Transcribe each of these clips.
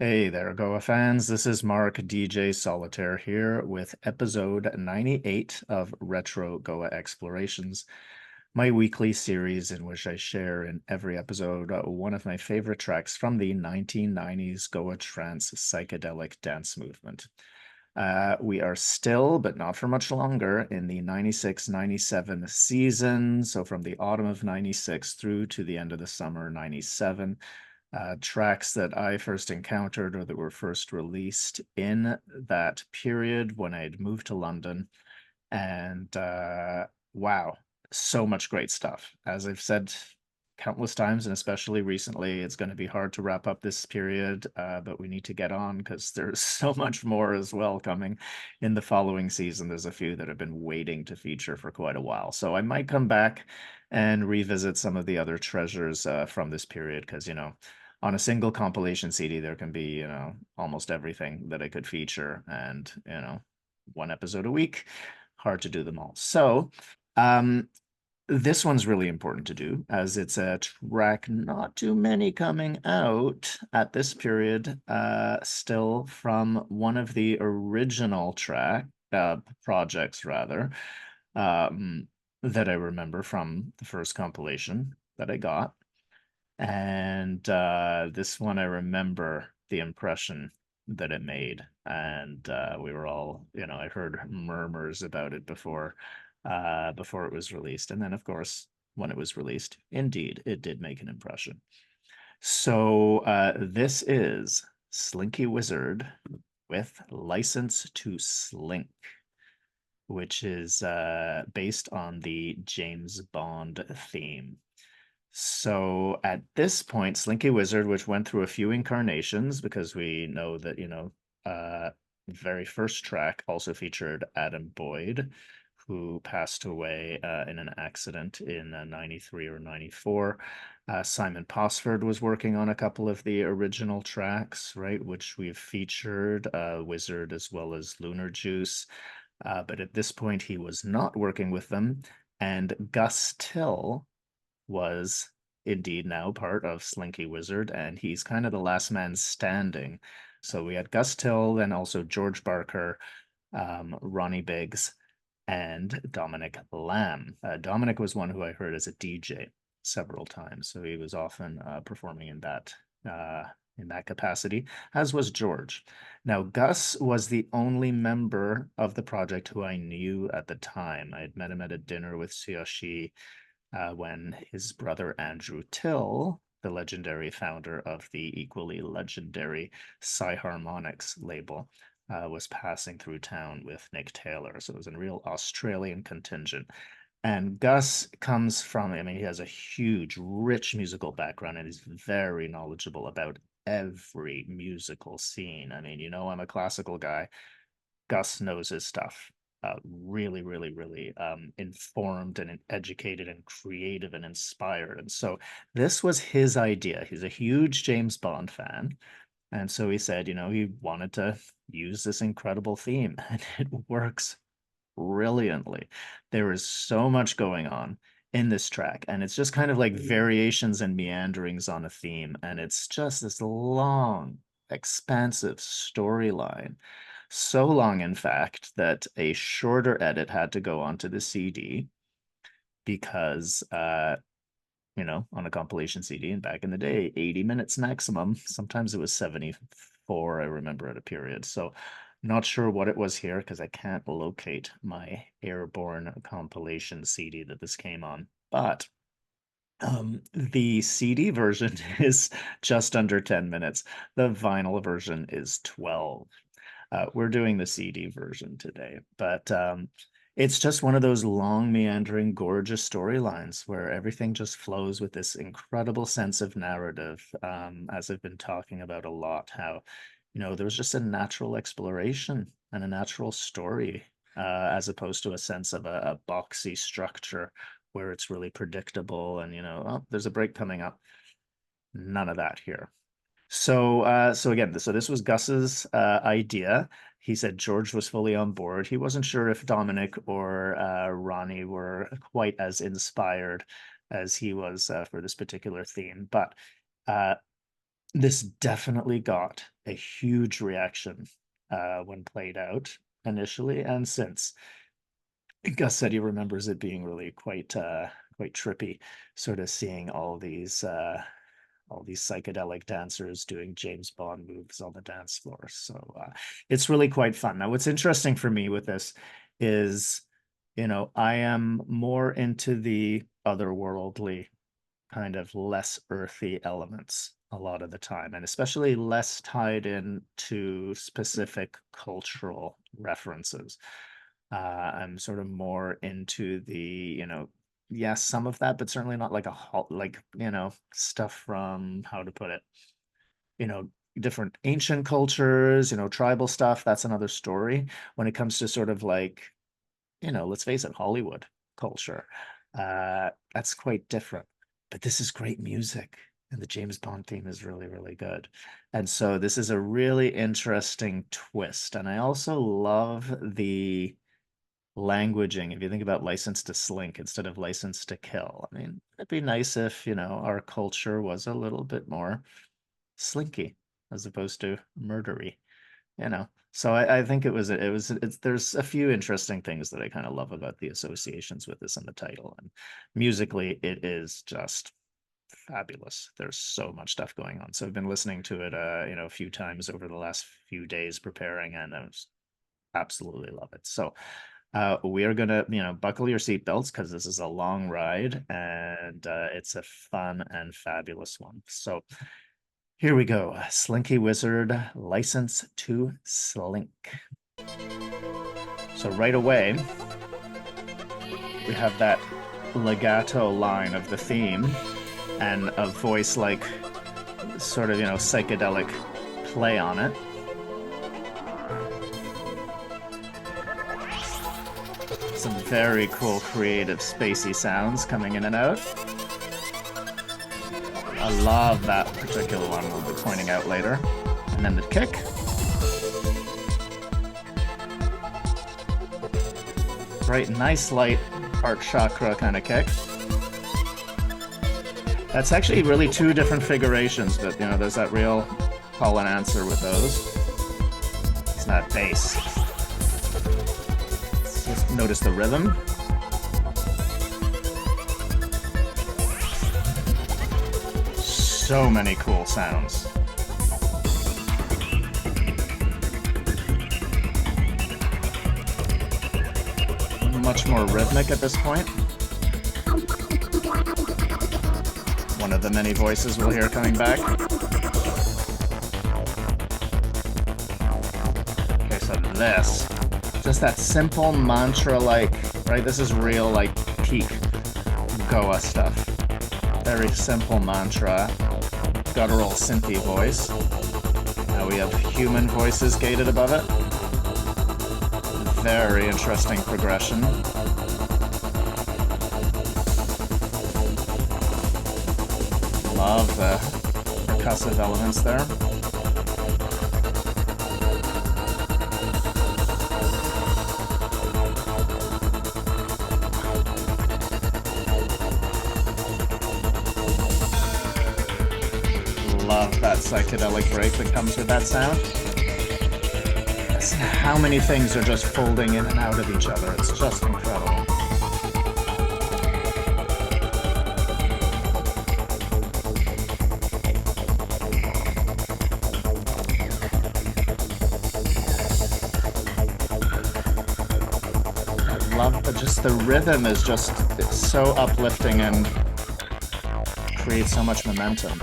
Hey there, Goa fans. This is Mark DJ Solitaire here with episode 98 of Retro Goa Explorations, my weekly series in which I share in every episode one of my favorite tracks from the 1990s Goa Trance psychedelic dance movement. We are still, but not for much longer, in the 96-97 season. So from the autumn of 96 through to the end of the summer 97. Tracks that I first encountered or that were first released in that period when I'd moved to London. And wow, so much great stuff. As I've said countless times, and especially recently, it's going to be hard to wrap up this period, but we need to get on because there's so much more as well coming in the following season. There's a few that have been waiting to feature for quite a while. So I might come back and revisit some of the other treasures from this period because, on a single compilation CD, there can be, almost everything that I could feature and, one episode a week. Hard to do them all. So, um, this one's really important to do as it's a track not too many coming out at this period, still from one of the original projects rather, um, that I remember from the first compilation that I got. And this one, I remember the impression that it made. And we were all, I heard murmurs about it before it was released. And then, of course, when it was released, indeed, it did make an impression. So this is Slinky Wizard with License to Slink, which is based on the James Bond theme. So at this point, Slinky Wizard, which went through a few incarnations because we know that, very first track also featured Adam Boyd, who passed away in an accident in 93 or 94. Simon Posford was working on a couple of the original tracks, right, which we've featured, Wizard as well as Lunar Juice. But at this point, he was not working with them. And Gus Till was indeed now part of Slinky Wizard, and he's kind of the last man standing. So we had Gus Till, then also George Barker, Ronnie Biggs, and Dominic Lamb. Dominic was one who I heard as a DJ several times, so he was often performing in that capacity, as was George. Now, Gus was the only member of the project who I knew at the time. I had met him at a dinner with Tsuyoshi when his brother Andrew Till, the legendary founder of the equally legendary Harmonics label, was passing through town with Nick Taylor. So it was a real Australian contingent. And Gus comes from, I mean, he has a huge, rich musical background and he's very knowledgeable about every musical scene. I mean, I'm a classical guy. Gus knows his stuff. Really, really, really informed and educated and creative and inspired. And so this was his idea. He's a huge James Bond fan. And so he said, he wanted to use this incredible theme, and it works brilliantly. There is so much going on in this track, and it's just kind of like variations and meanderings on a theme. And it's just this long, expansive storyline. So long, in fact, that a shorter edit had to go onto the CD because, on a compilation CD and back in the day, 80 minutes maximum. Sometimes it was 74, I remember at a period. So not sure what it was here because I can't locate my airborne compilation CD that this came on. But the CD version is just under 10 minutes. The vinyl version is 12. We're doing the CD version today, but it's just one of those long, meandering, gorgeous storylines where everything just flows with this incredible sense of narrative. As I've been talking about a lot, how, there was just a natural exploration and a natural story, as opposed to a sense of a boxy structure where it's really predictable and, oh, there's a break coming up. None of that here. So again, so this was Gus's idea. He said George was fully on board. He wasn't sure if Dominic or Ronnie were quite as inspired as he was for this particular theme, but uh, This definitely got a huge reaction when played out initially and since. Gus said he remembers it being really quite trippy, sort of seeing all these psychedelic dancers doing James Bond moves on the dance floor. So it's really quite fun. Now, what's interesting for me with this is, I am more into the otherworldly kind of less earthy elements a lot of the time, and especially less tied in to specific cultural references. I'm sort of more into the, yes, some of that, but certainly not like like, stuff from, how to put it, you know, different ancient cultures, tribal stuff. That's another story. When it comes to sort of like, let's face it, Hollywood culture, that's quite different. But this is great music, and the James Bond theme is really, really good. And so this is a really interesting twist. And I also love the languaging. If you think about License to Slink instead of License to Kill, I mean, it'd be nice if, our culture was a little bit more slinky as opposed to murdery, So I think there's a few interesting things that I kind of love about the associations with this in the title. And musically, it is just fabulous. There's so much stuff going on. So I've been listening to it, a few times over the last few days preparing, and I just absolutely love it. So we are gonna, buckle your seatbelts because this is a long ride, and it's a fun and fabulous one. So here we go. Slinky Wizard, License to Slink. So right away, we have that legato line of the theme and a voice like sort of, psychedelic play on it. Some very cool, creative, spacey sounds coming in and out. I love that particular one we'll be pointing out later. And then the kick. Right, nice light heart chakra kind of kick. That's actually really two different figurations, but there's that real call and answer with those. It's not bass. Just notice the rhythm. So many cool sounds. Much more rhythmic at this point. One of the many voices we'll hear coming back. Okay, so this, just that simple mantra-like, right? This is real, like, peak Goa stuff. Very simple mantra, guttural synthy voice. Now we have human voices gated above it. Very interesting progression. Love the percussive elements there. Love that psychedelic break that comes with that sound. Listen to how many things are just folding in and out of each other. It's just incredible. I love just the rhythm is just, it's so uplifting and creates so much momentum.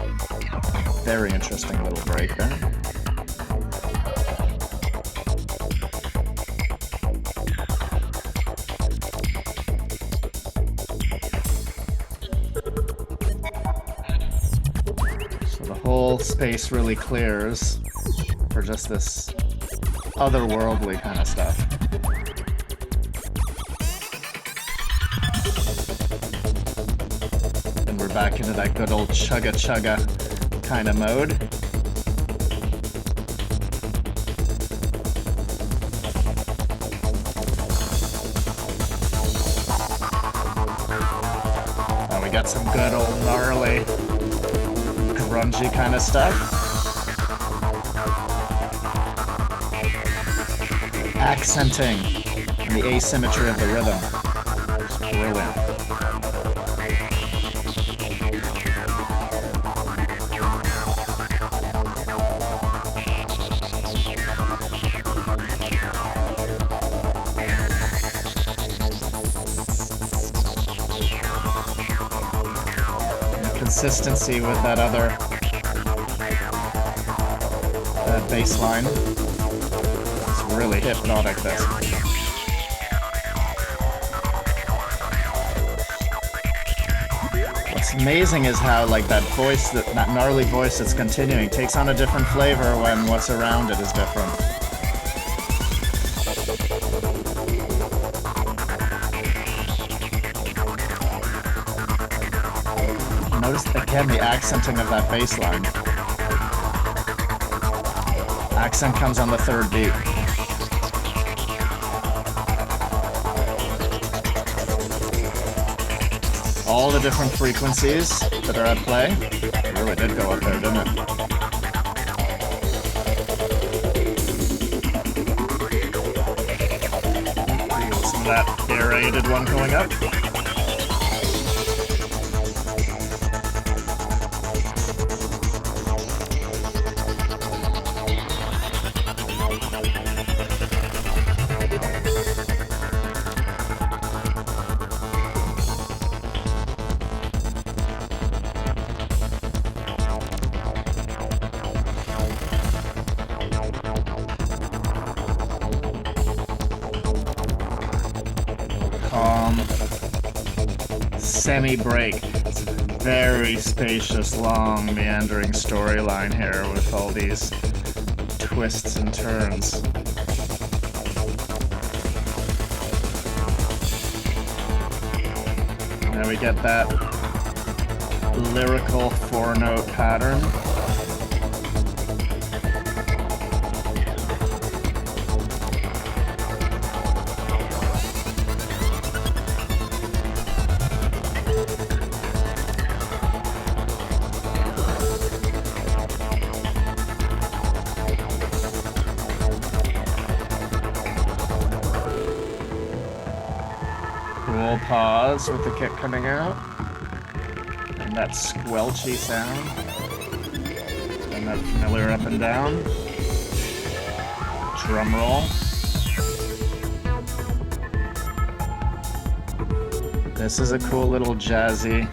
Very interesting little break there. So the whole space really clears for just this otherworldly kind of stuff. Then we're back into that good old chugga chugga kind of mode. Oh, we got some good old gnarly, grungy kind of stuff. accenting and the asymmetry of the rhythm. It's brilliant. Consistency with that bass line. It's really hypnotic, this. What's amazing is how, like, that voice, that gnarly voice that's continuing takes on a different flavor when what's around it is different. Notice again the accenting of that bass line. Accent comes on the third beat. All the different frequencies that are at play. It really did go up there, didn't it? Some of that aerated one going up. Semi-break. It's a very spacious, long, meandering storyline here with all these twists and turns. Now we get that lyrical four-note pattern. Cool pause with the kick coming out. And that squelchy sound. And that familiar up and down. Drum roll. This is a cool little jazzy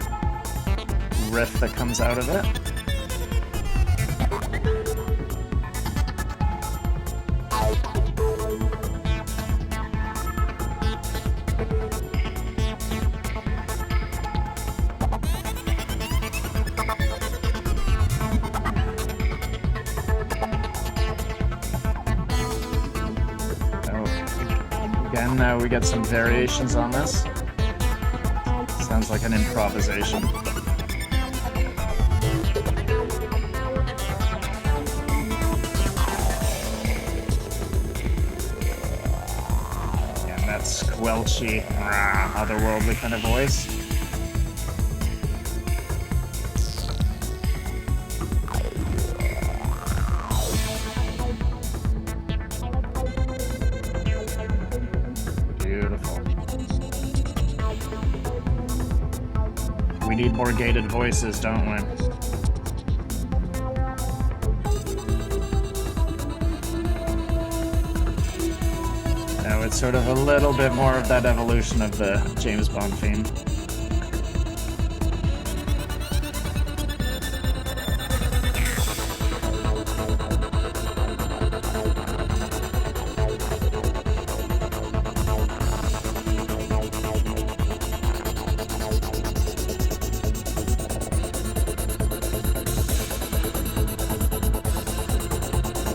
riff that comes out of it. Again, now we get some variations on this. Sounds like an improvisation. And that squelchy, otherworldly kind of voice. We need more gated voices, don't we? Now it's sort of a little bit more of that evolution of the James Bond theme.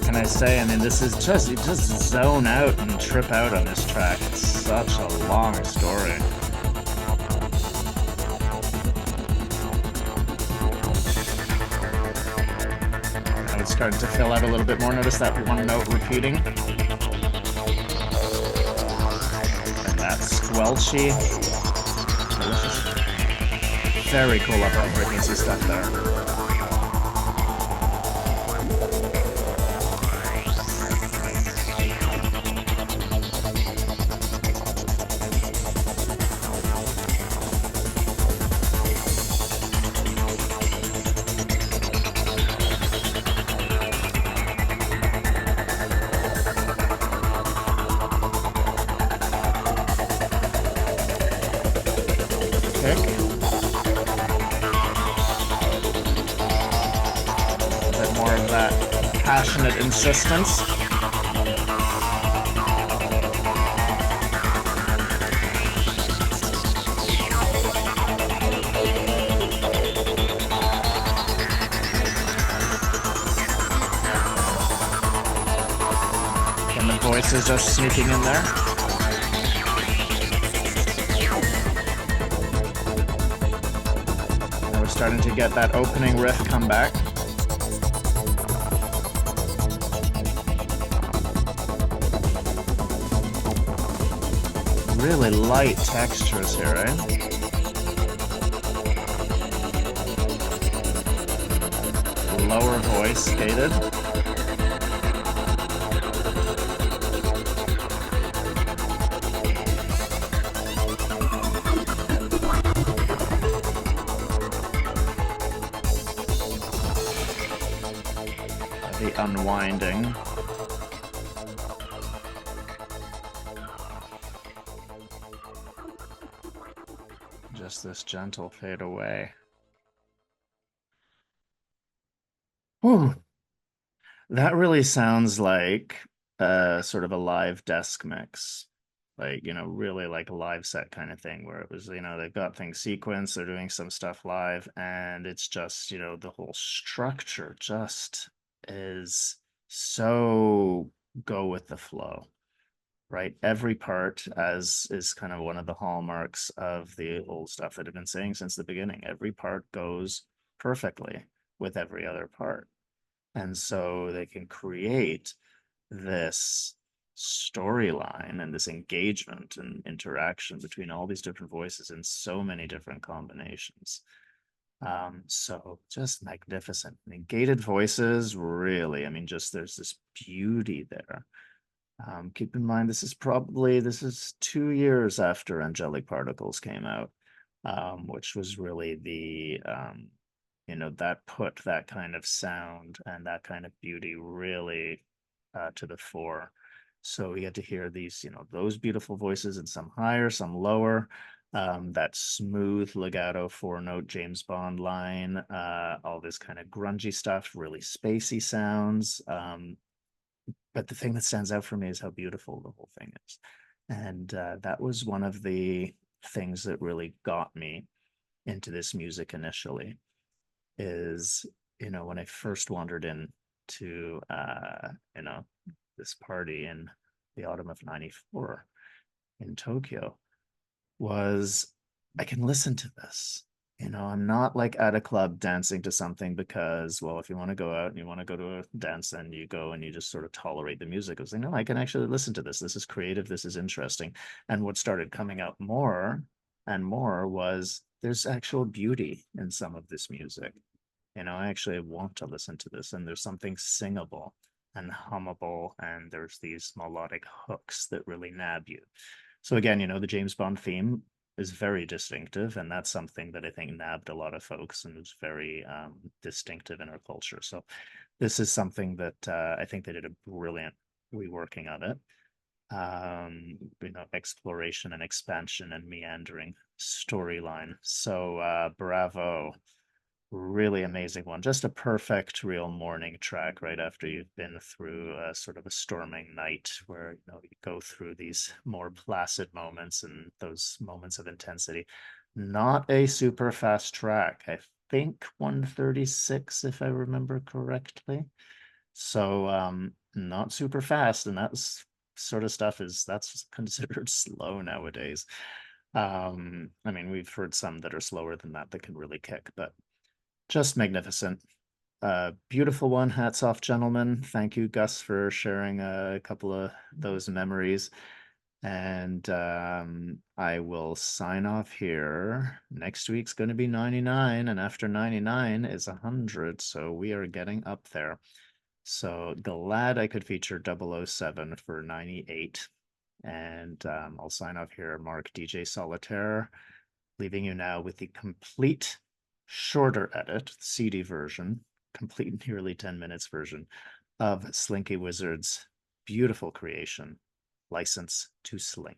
Can I say, I mean, this is just, you just zone out and trip out on this track. It's such a long story. Now it's starting to fill out a little bit more. Notice that one note repeating. And that squelchy. Very cool up high frequency stuff there. passionate insistence. And the voices just sneaking in there. And we're starting to get that opening riff come back. Really light textures here, eh? Lower voice skated. The unwinding. Just this gentle fade away. Whew. That really sounds like sort of a live desk mix. Like, you know, really like a live set kind of thing where it was, you know, they've got things sequenced, they're doing some stuff live, and it's just, you know, the whole structure just is so go with the flow, right? Every part, as is kind of one of the hallmarks of the old stuff that I've been saying since the beginning, every part goes perfectly with every other part. And so they can create this storyline and this engagement and interaction between all these different voices in so many different combinations. So just magnificent. And gated voices, really, I mean, just there's this beauty there. Keep in mind, this is 2 years after Angelic Particles came out, which was really the you know, that put that kind of sound and that kind of beauty really to the fore. So we get to hear these, you know, those beautiful voices, and some higher, some lower. That smooth legato 4-note James Bond line, all this kind of grungy stuff, really spacey sounds. But the thing that stands out for me is how beautiful the whole thing is. And that was one of the things that really got me into this music initially is, you know, when I first wandered in to, you know, this party in the autumn of 94 in Tokyo, was I can listen to this. You know, I'm not like at a club dancing to something because, well, if you want to go out and you want to go to a dance, then you go and you just sort of tolerate the music. I was like, no, I can actually listen to this. This is creative. This is interesting. And what started coming out more and more was there's actual beauty in some of this music. You know, I actually want to listen to this, and there's something singable and hummable, and there's these melodic hooks that really nab you. So again, you know, the James Bond theme is very distinctive, and that's something that I think nabbed a lot of folks and was very distinctive in our culture. So this is something that I think they did a brilliant reworking of it. You know, exploration and expansion and meandering storyline. So bravo. Really amazing one. Just a perfect real morning track right after you've been through a sort of a storming night where, you know, you go through these more placid moments and those moments of intensity. Not a super fast track. I think 136 if I remember correctly. So not super fast, and that's sort of stuff that's considered slow nowadays. I mean, we've heard some that are slower than that can really kick, but just magnificent. Beautiful one. Hats off, gentlemen. Thank you, Gus, for sharing a couple of those memories. And I will sign off here. Next week's going to be 99, and after 99 is 100. So we are getting up there. So glad I could feature 007 for 98. And I'll sign off here, Mark DJ Solitaire, leaving you now with the complete shorter edit, CD version, complete nearly 10 minutes version of Slinky Wizard's beautiful creation, License to Slink.